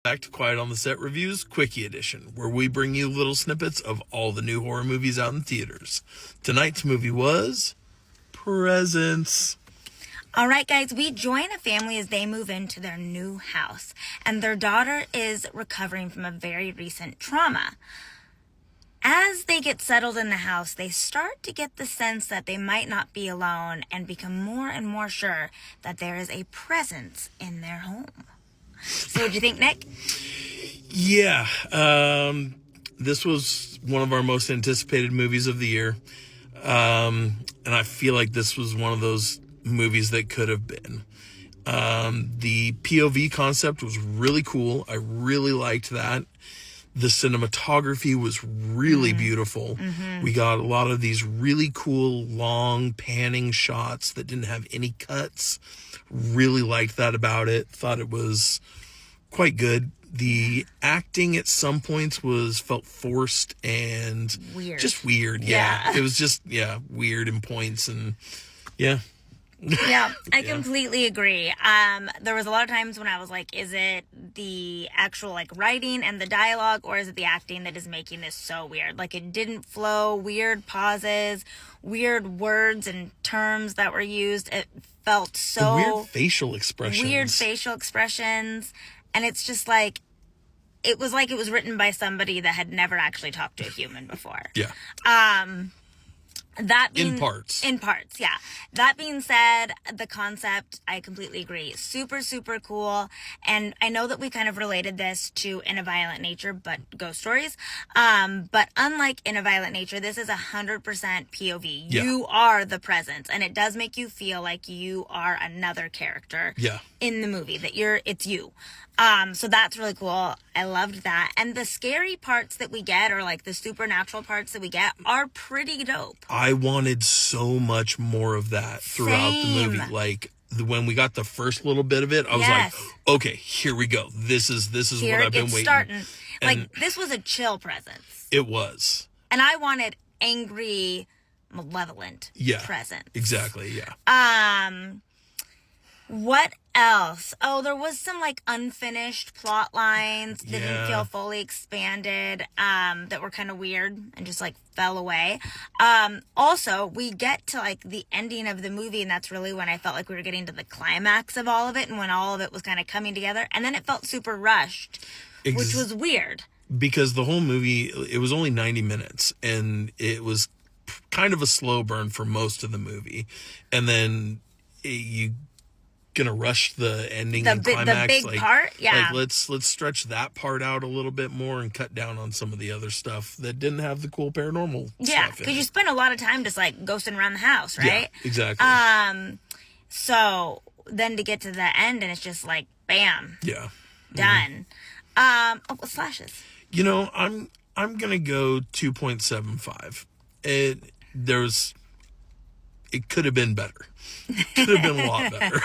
Back to Quiet on the Set Reviews, Quickie Edition, where we bring you little snippets of all the new horror movies out in theaters. Tonight's movie was Presents. All right, guys, we join a family as they move into their new house, and their daughter is recovering from a very recent trauma. As they get settled in the house, they start to get the sense that they might not be alone and become more and more sure that there is a presence in their home. So what'd you think, Nick? Yeah, this was one of our most anticipated movies of the year. And I feel like this was one of those movies that could have been. The POV concept was really cool. I really liked that. The cinematography was really beautiful. Mm-hmm. We got a lot of these really cool, long panning shots that didn't have any cuts. Really liked that about it. Thought it was quite good. The acting at some points felt forced and weird. Just weird. Yeah. It was just, weird in points and yeah. Yeah, I completely agree. There was a lot of times when I was like, is it the actual writing and the dialogue, or is it the acting that is making this so weird? Like, it didn't flow, weird pauses, weird words and terms that were used. It felt so weird facial expressions. And it's just like it was written by somebody that had never actually talked to a human before. Yeah. In parts, yeah. That being said, the concept, I completely agree. Super, super cool. And I know that we kind of related this to In a Violent Nature, but ghost stories. But unlike In a Violent Nature, this is 100% POV. Yeah. You are the presence, and it does make you feel like you are another character in the movie, that it's you. So that's really cool. I loved that. And the scary parts that we get, or the supernatural parts that we get, are pretty dope. I wanted so much more of that throughout the movie. When we got the first little bit of it, I was like, okay, here we go. This is what I've been waiting. Starting. This was a chill presence. It was. And I wanted angry, malevolent presence. Exactly, yeah. What else? Oh, there was some unfinished plot lines that didn't feel fully expanded, that were kind of weird and just fell away. Also, we get to the ending of the movie, and that's really when I felt like we were getting to the climax of all of it, and when all of it was kind of coming together, and then it felt super rushed, which was weird. Because the whole movie, it was only 90 minutes, and it was kind of a slow burn for most of the movie, and then you gonna rush the ending and climax, the big part. Let's stretch that part out a little bit more and cut down on some of the other stuff that didn't have the cool paranormal stuff because you spend a lot of time just ghosting around the house, right? Yeah, exactly. So then to get to the end, and it's just bam, done. Slashes. I'm gonna go 2.75. It could have been better. Could have been a lot better.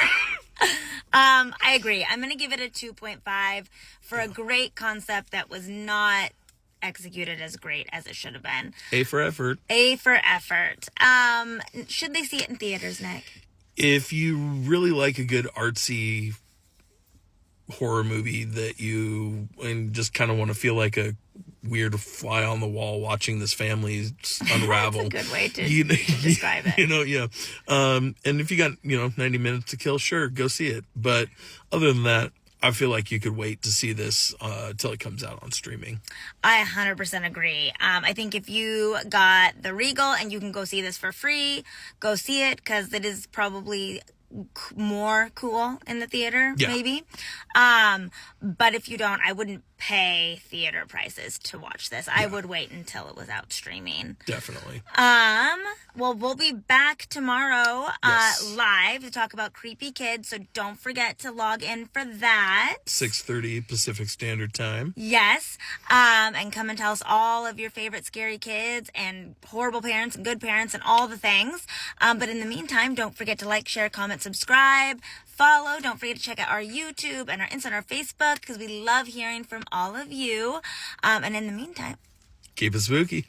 I agree. I'm going to give it a 2.5 for a great concept that was not executed as great as it should have been. A for effort. Should they see it in theaters, Nick? If you really like a good artsy horror movie and just kind of want to feel like a weird fly on the wall watching this family unravel. That's a good way to describe it. And if you got 90 minutes to kill, sure, go see it. But other than that, I feel like you could wait to see this till it comes out on streaming. I 100% agree. I think if you got the Regal and you can go see this for free, go see it, because it is probably more cool in the theater, maybe. But if you don't, I wouldn't pay theater prices to watch this. I would wait until it was out streaming. Definitely. Well, we'll be back tomorrow live to talk about Creepy Kids, so don't forget to log in for that. 6:30 Pacific Standard Time. Yes. And come and tell us all of your favorite scary kids and horrible parents and good parents and all the things. But in the meantime, don't forget to share, comment, subscribe, follow. Don't forget to check out our YouTube and our Insta and our Facebook, because we love hearing from all of you. And in the meantime, keep it spooky.